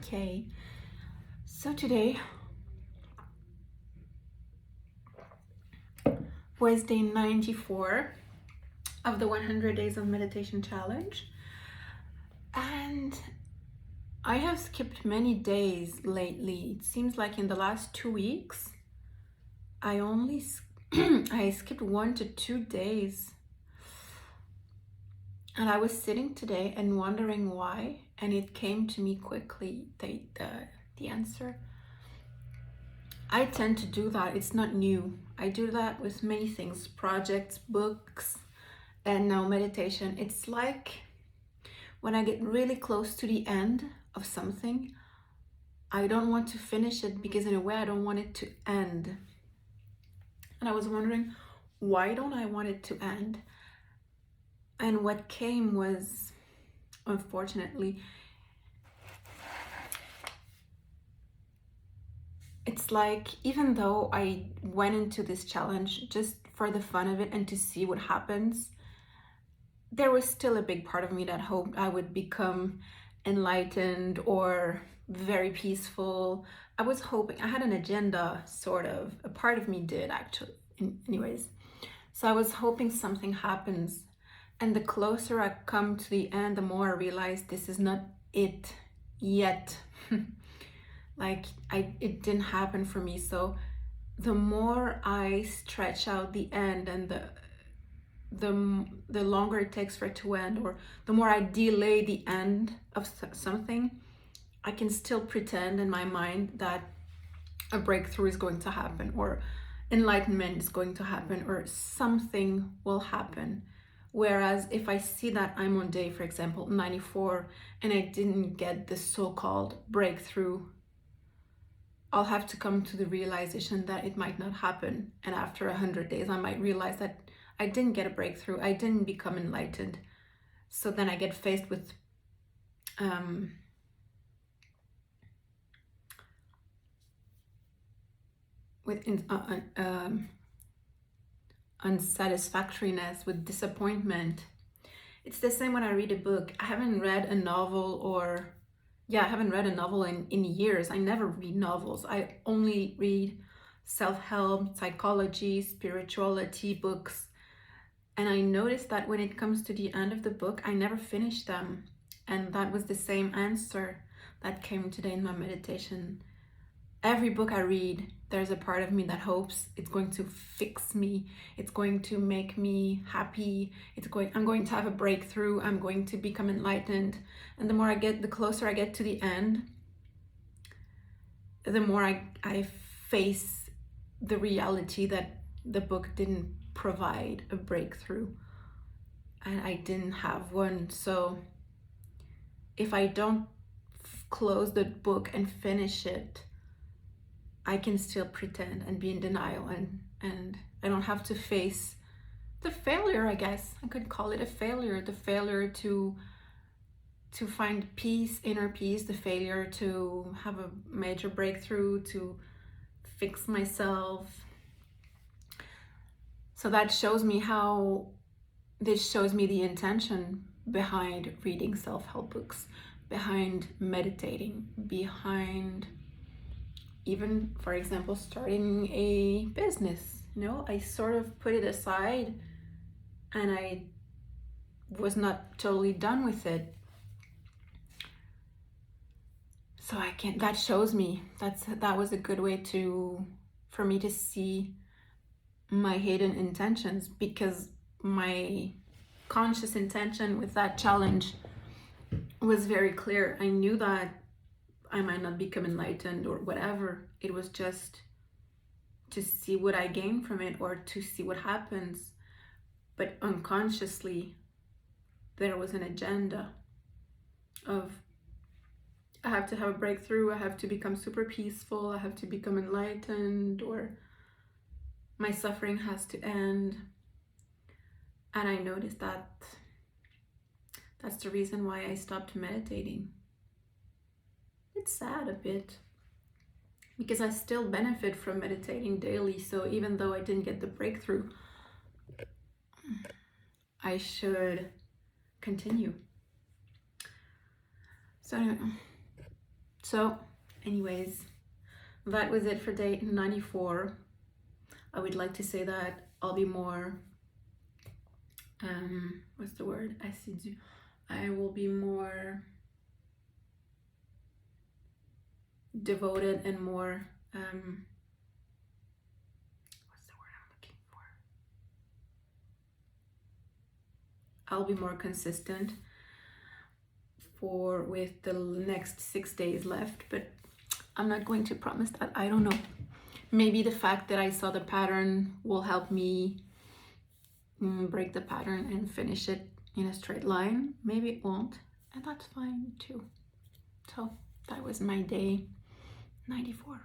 Okay, so today was day 94 of the 100 Days of Meditation Challenge, and I have skipped many days lately. It seems like in the last 2 weeks, I only I skipped 1 to 2 days, and I was sitting today and wondering why, and it came to me quickly, the answer. I tend to do that. It's not new. I do that with many things, projects, books, and now meditation. It's like when I get really close to the end of something, I don't want to finish it because in a way I don't want it to end. And I was wondering, why don't I want it to end? And what came was, unfortunately, it's like even though I went into this challenge just for the fun of it and to see what happens, there was still a big part of me that hoped I would become enlightened or very peaceful. I was hoping, I had an agenda, sort of. A part of me did, actually. Anyways, so I was hoping something happens. And the closer I come to the end, the more I realize this is not it yet. Like, it didn't happen for me. So the more I stretch out the end and the longer it takes for it to end, or the more I delay the end of something, I can still pretend in my mind that a breakthrough is going to happen, or enlightenment is going to happen, or something will happen. Whereas if I see that I'm on day, for example, 94, and I didn't get the so-called breakthrough, I'll have to come to the realization that it might not happen. And after 100 days, I might realize that I didn't get a breakthrough. I didn't become enlightened. So then I get faced with unsatisfactoriness, with disappointment. It's the same when I read a book. I haven't read a novel, or I haven't read a novel in years. I never read novels. I only read self-help, psychology, spirituality books. And I noticed that when it comes to the end of the book, I never finish them. And that was the same answer that came today in my meditation. Every book I read, there's a part of me that hopes it's going to fix me. It's going to make me happy. I'm going to have a breakthrough. I'm going to become enlightened. And the closer I get to the end, the more I face the reality that the book didn't provide a breakthrough, and I didn't have one. So if I don't close the book and finish it, I can still pretend and be in denial, and I don't have to face the failure. I guess I could call it a failure, the failure to find peace, inner peace, the failure to have a major breakthrough, to fix myself. So that shows me this shows me the intention behind reading self-help books, behind meditating, behind even, for example, starting a business. I sort of put it aside, and I was not totally done with it. So that shows me that was a good way for me to see my hidden intentions, because my conscious intention with that challenge was very clear. I knew that I might not become enlightened or whatever. It was just to see what I gain from it, or to see what happens. But unconsciously, there was an agenda of, I have to have a breakthrough, I have to become super peaceful, I have to become enlightened, or my suffering has to end. And I noticed that that's the reason why I stopped meditating. It's sad a bit, because I still benefit from meditating daily. So even though I didn't get the breakthrough, I should continue. So So anyways, that was it for day 94. I would like to say that I'll be more what's the word, assidu. I will be more devoted and more what's the word I'm looking for, I'll be more consistent with the next 6 days left, but I'm not going to promise that. I don't know. Maybe the fact that I saw the pattern will help me break the pattern and finish it in a straight line. Maybe it won't, and that's fine too. So that was my day 94.